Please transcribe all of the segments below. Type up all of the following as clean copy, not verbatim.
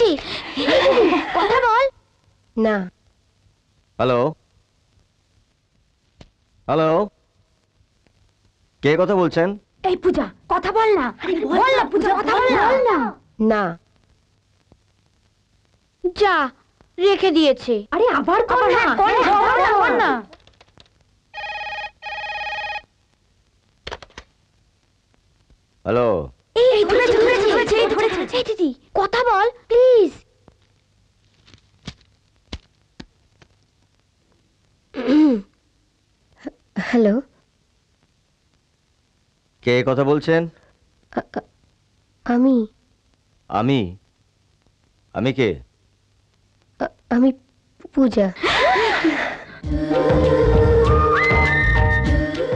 বৃষ্টি কথা বল না। হ্যালো হ্যালো, কে কথা বলছেন? এই পূজা কথা বল না। বল না পূজা, কথা বল না। না যা রেখে দিয়েছে। আরে আবার কর না, কর না। হ্যালো, এই ধরেছে দিদি, কথা বল প্লিজ। হ্যালো, কে কথা বলছেন? আমি আমি আমি কে? আমি পূজা।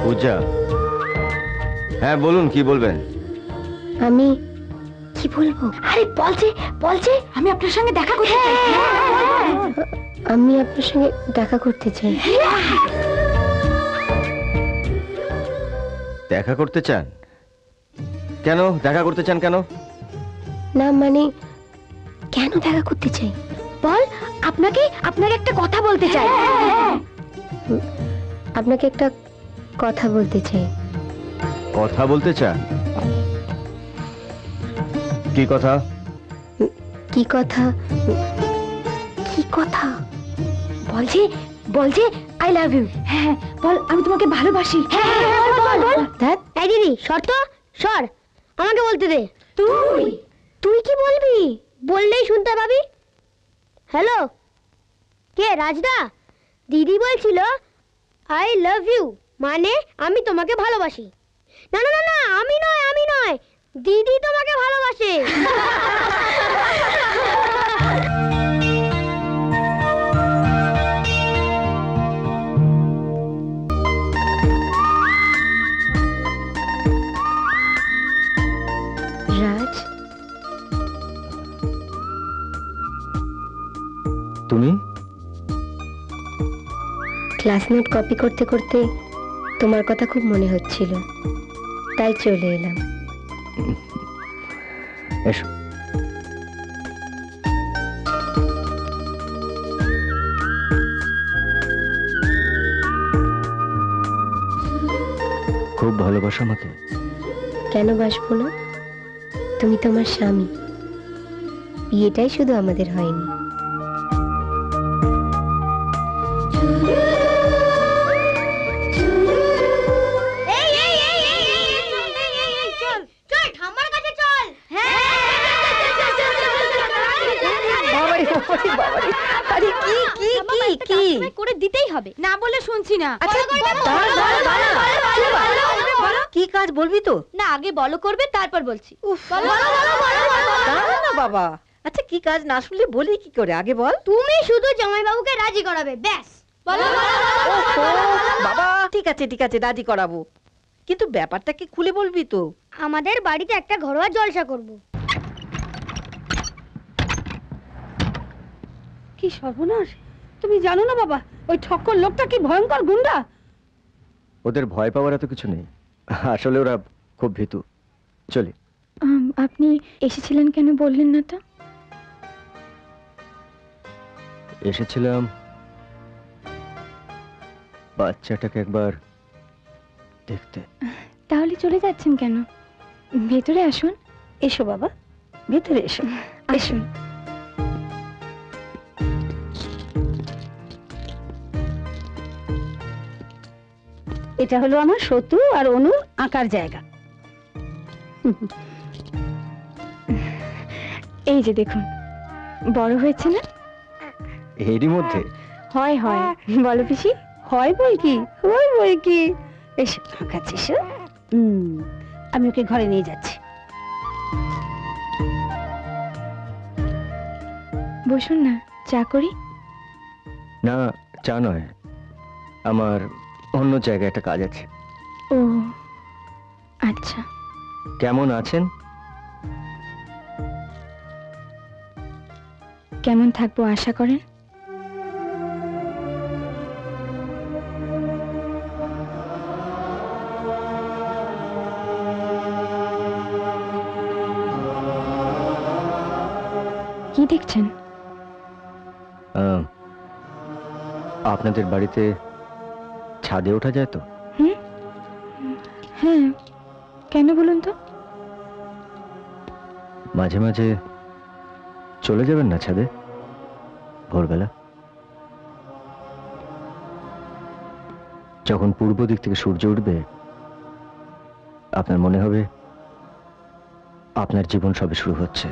পূজা? হ্যাঁ বলুন, কি বলবেন? আমি কি বলবো? আরে বলছে আমি আপনার সঙ্গে দেখা করতে চাই। আমি আপনার সঙ্গে দেখা করতে চাই। দেখা করতে চান? কেন দেখা করতে চান কেন? না মানে কেন দেখা করতে চাই বল। আপনাকে একটা কথা বলতে চাই। আপনাকে একটা কথা বলতে চাই। কথা বলতে চান? কি কথা? কি কথা? কি কথা? বলছে আই লাভ ইউ। হ্যাঁ বল, আমি তোমাকে ভালোবাসি। বল। এই দিদি শর্ত সর, আমাকে বলতে দে। তুই কি বলবি? বললেই শুনতে পাবি। হ্যালো, কে? রাজদা? দিদি বলছিল আই লাভ ইউ মানে আমি তোমাকে ভালোবাসি। না না না না, আমি নয়, দিদি তোমাকে ভালোবাসে। রাজ, তুমি? ক্লাস নোট কপি করতে করতে তোমার কথা খুব মনে হচ্ছিল, তাই চলে এলাম। এসো। খুব ভালোবাসো আমাকে? কেন বাসবো না? তুমি তোমার স্বামী। বিয়েটাই শুধু আমাদের হয়নি। করে দিতেই হবে, না বলে শুনছি না। কি কাজ বলবি তো? না আগে বলো করবে, তারপর বলছি। না বাবা, আচ্ছা কি কাজ না শুনলে বলি কি করে? আগে বল। তুমি শুধু জামাইবাবুকে রাজি করাবে, ব্যাস। বাবা ঠিক আছে রাজি করাবো, কিন্তু ব্যাপারটা কি খুলে বলবি তো? আমাদের বাড়িতে একটা ঘরোয়া জলসা করব। কি সর্বনাশ! তুমি জানো না বাবা, ওই ঠক্কর লোকটা কি ভয়ঙ্কর গুন্ডা। ওদের ভয় পাওয়ার এত কিছু নেই, আসলে ওরা খুব ভীতু। চলি। আপনি এসেছিলেন কেন বললেন না তো? এসেছিলাম বাচ্চাটাকে একবার দেখতে। তাহলে চলে যাচ্ছেন কেন? ভেতরে আসুন। এসো বাবা, ভেতরে এসো। আসুন। এটা হলো আমার সতু আর অনুর আঁকার জায়গা। এই যে দেখুন, বড় হয়েছে না? এরই মধ্যে? হয় বলো পিসি। হয় বই কি এসো কাছে এসো। আমি ওকে ঘরে নিয়ে যাচ্ছি। বসুন না, চা করি। না, চা নয়, আমার অন্য জায়গায় একটা কাজ আছে। ও আচ্ছা। কেমন আছেন? কেমন থাকবো আশা করেন? কি দেখছেন? আপনাদের বাড়িতে ছাদে ওঠা যায় তো? হ্যাঁ, কেন বলুন তো? মাঝে মাঝে চলে যাবেন না ছাদে ভোরবেলা? যখন পূর্ব দিক থেকে সূর্য উঠবে আপনার মনে হবে আপনার জীবন সবে শুরু হচ্ছে।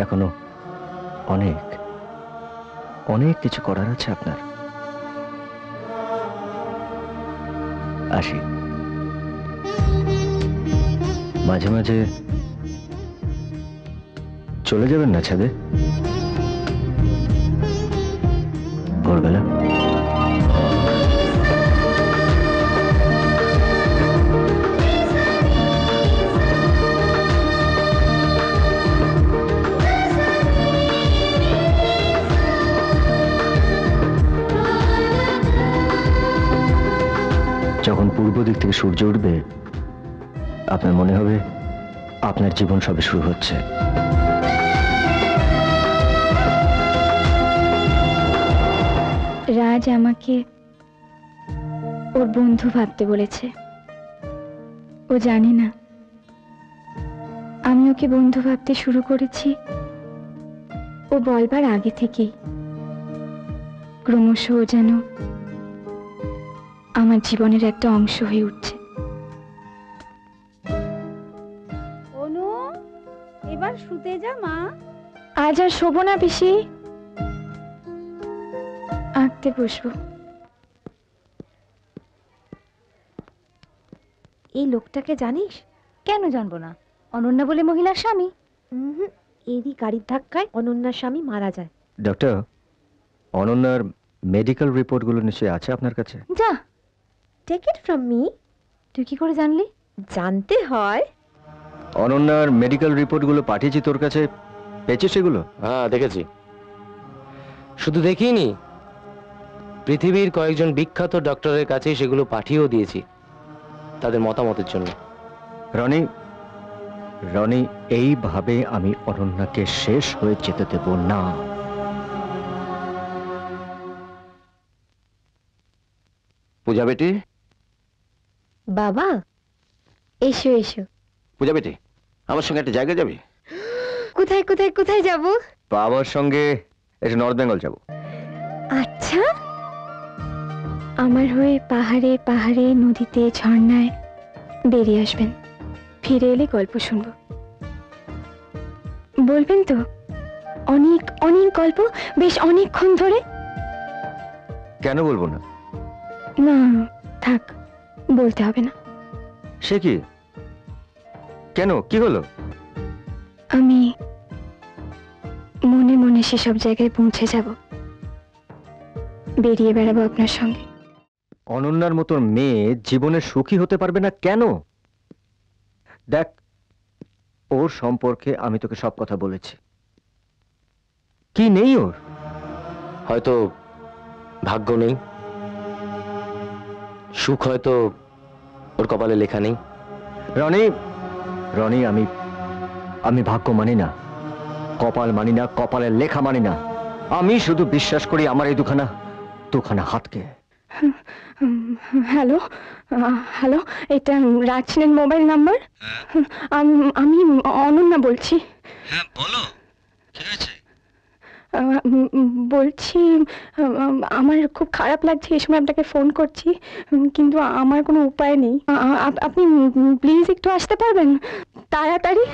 এখনো অনেক অনেক কিছু করার আছে আপনার। আসি। মাঝে মাঝে চলে যাবেন না ছাদে ভোরবেলা? যখন পূর্ব দিক থেকে সূর্য উঠবে আপনার মনে হবে আপনার জীবন সবে শুরু হচ্ছে। রাজ আমাকে ওর বন্ধু ভাবতে বলেছে। ও জানে না আমি ওকে বন্ধু ভাবতে শুরু করেছি ও বলবার আগে থেকেই। ক্রমশ ও যেন আমার জীবনের একটা অংশ হয়ে উঠছে। অনু, এবার শুতে যা মা। আজ আর শোবো না পিসি, আঁকতে বসবো। এই লোকটাকে জানিস? কেন জানবো না? অনন্যা বলে মহিলার স্বামী। এরই গাড়ির ধাক্কায় অনন্যার স্বামী মারা যায়। ডক্টর, অনন্যার মেডিকেল রিপোর্টগুলো নিশ্চয়ই আছে আপনার কাছে? যা, টেক ইট ফ্রম মি। তুই কি করে জানলি? জানতে হয়। অনন্যার মেডিকেল রিপোর্টগুলো পাঠিয়েছি তোর কাছে, পেয়েছিস সেগুলো? হ্যাঁ দেখেছি। শুধু দেখিনি, পৃথিবীর কয়েকজন বিখ্যাত ডক্টরের কাছে সেগুলো পাঠিয়েও দিয়েছি তাদের মতামতের জন্য। রনি, রনি, এইভাবে আমি অনন্যাকে শেষ হয়ে যেতে দেব না। পূজা বেটি, বাবা, এসো এসো। পূজা বেটি, আমার সঙ্গে একটা জায়গা যাবে? কোথায় কোথায় কোথায় যাব? বাবার সঙ্গে একটু নর্থ বেঙ্গল যাব। আচ্ছা, আমার হয়ে পাহাড়ে পাহাড়ে, নদীতে, ঝর্ণায় বেরিয়ে আসবেন। ফিরে এলে গল্প শুনবো। বলবেন তো? অনেক অনেক গল্প, বেশ অনেকক্ষণ ধরে। কেন বলবো না? না থাক, বলতে হবে না। সে কি? কেন, কি হলো? আমি মনে মনে সেসব জায়গায় পৌঁছে যাব, বেরিয়ে বেড়াবো আপনার সঙ্গে। অনন্যার মতো মেয়ে জীবনে সুখী হতে পারবে না কেন? দেখ, ওর সম্পর্কে আমি তোকে সব কথা বলেছি। কি নেই ওর? হয়তো ভাগ্য নেই, সুখ হয়তো ওর কপালে লেখা নেই। রনি, রনি, আমি ভাগ্য মানি না, কপাল মানি না, কপালের লেখা মানি না। আমি শুধু বিশ্বাস করি আমার এই দুখানা হাতকে। হ্যালো, হ্যালো, এটা রাজনের মোবাইল নাম্বার? আমি অনন্যা বলছি। হ্যাঁ বলো, কি হয়েছে? বলছি আমার খুব খারাপ লাগছে এই সময় আপনাকে ফোন করছি, কিন্তু আমার কোনো উপায় নেই। আপনি প্লিজ একটু আসতে পারবেন তাড়াতাড়ি?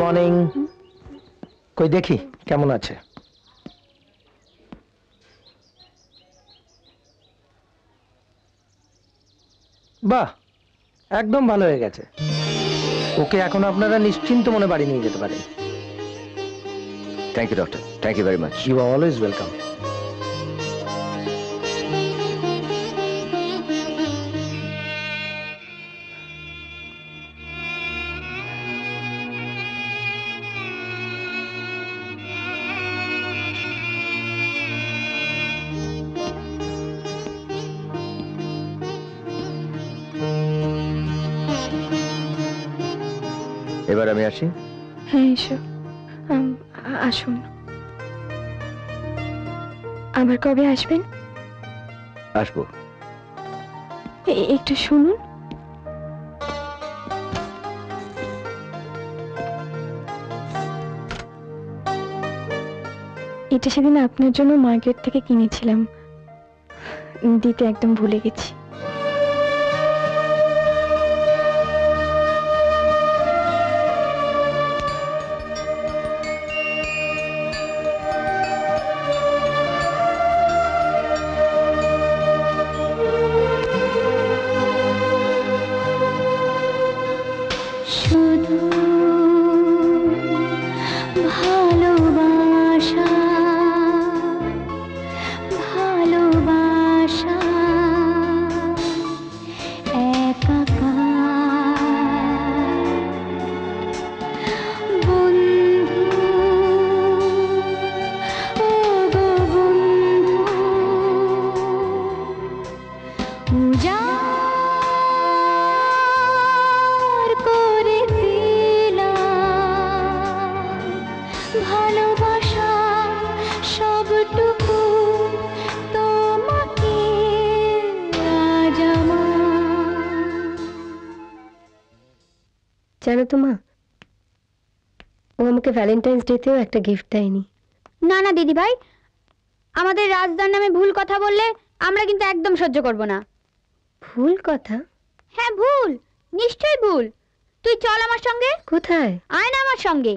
মর্নিং। কই দেখি কেমন আছে। বাহ, একদম ভালো হয়ে গেছে। ওকে এখন আপনারা নিশ্চিন্ত মনে বাড়ি নিয়ে যেতে পারেন। Thank you doctor, thank you very much. You are always welcome. এবার আমি আসি। হ্যাঁ এসো, আসুন। আবার কবে আসবেন? আসবো। একটু শুনুন। এটা সেদিন আপনার জন্য মার্কেট থেকে কিনেছিলাম, দিতে একদম ভুলে গেছি। শুধু ভালোবাসা, ভালোবাসা একাকার বন্ধু, ও গো বন্ধু, উজাড় করে দিলাম ভালোবাসা সবটুকু তোমাকে আজ আমার। জানো তো মা, ও আমাকে ভ্যালেন্টাইন্স ডেতেও একটা গিফট দেয়নি। না না দিদি ভাই, আমাদের রাজদার নামে ভুল কথা বললে আমরা কিন্তু একদম সহ্য করব না। ভুল কথা? হ্যাঁ ভুল, নিশ্চয়ই ভুল। তুই চল আমার সঙ্গে। কোথায়? আয় না আমার সঙ্গে।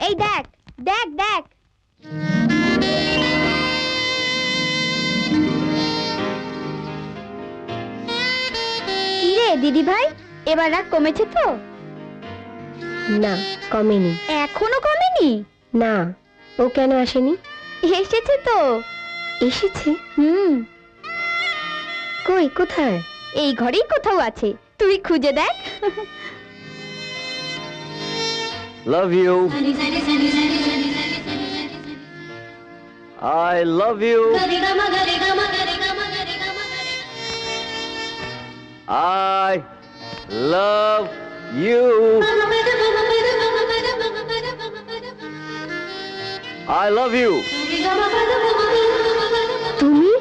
এই দেখ দেখ দেখ। কি রে দিদি ভাই, এবার রাগ কমেছে তো? না, কমেনি। এখনো কমেনি? না, ও কেন আসেনি? এসেছে তো। এসেছে? কই, কোথায়? এই ঘরেই কোথাও আছে, তুই খুঁজে দেখ। Love you, I love you, I love you, I love you. তুমি?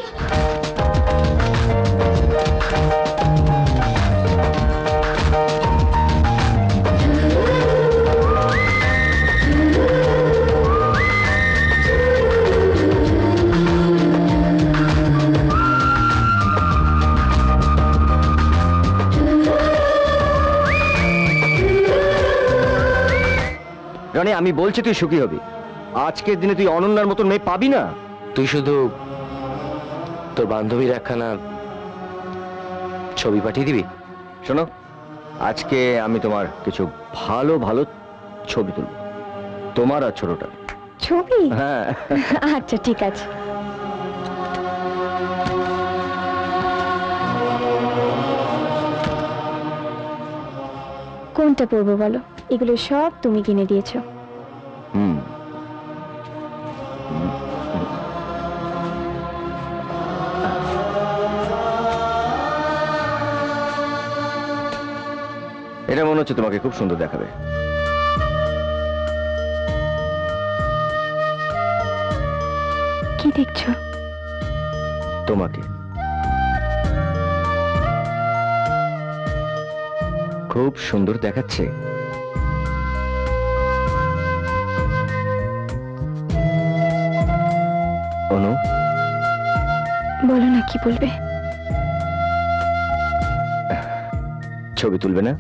রনি, আমি বলছি তুই সুখী হবি। আজকের দিনে তুই অনন্যার মতন মেয়ে পাবি না। তুই শুধু তোর বান্ধবীর একখানা ছবি পাঠিয়ে দিবি। শোনো, আজকে আমি তোমার কিছু ভালো ভালো ছবি তুলব, তোমার আর ছোটটা। ছবি? হ্যাঁ। আচ্ছা ঠিক আছে। কোনটা পরবো বলো? এগুলো সব তুমি কিনে দিয়েছো। হুম। এটা মনে হচ্ছে তোমাকে খুব সুন্দর দেখাবে। কি দেখছো? তোমাকে খুব সুন্দর দেখাচ্ছে। অনু, বলো না, কি বলবে? ছবি তুলবে না?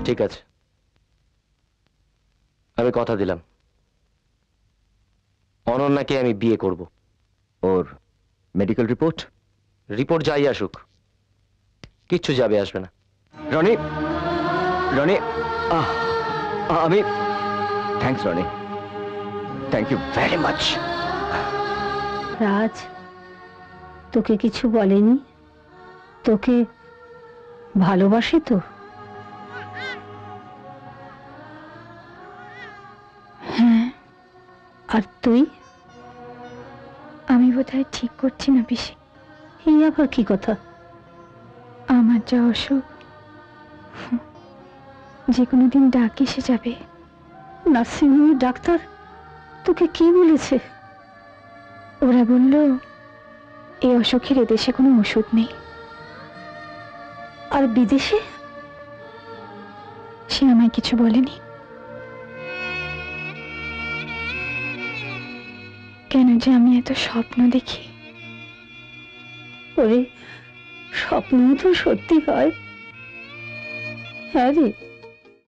ঠিক আছে, আমি কথা দিলাম অনন্যাকে আমি বিয়ে করব। ওর মেডিকেল রিপোর্ট? রিপোর্ট যাই আসুক, কিচ্ছু যাবে আসবে না। রনি, রনি, আমি thanks Roni, thank you very much. Raj তোকে কিছু বলেনি? তোকে ভালোবাসে তো? হ্যাঁ, আর তুই? আমি বোধহয় ঠিক করছি না পিসি। এই আবার কি কথা? আমার যা অসুখ, যে কোনো দিন ডাক এসে যাবে। নার্সিংহোমের ডাক্তার তোকে কি বলেছে? ওরা বলল এই অসুখের এদেশে কোনো ওষুধ নেই। আর বিদেশে? সে আমায় কিছু বলেনি। কেন যে আমি এত স্বপ্ন দেখি। ওরে, স্বপ্ন তো সত্যি হয়। হ্যাঁ রে,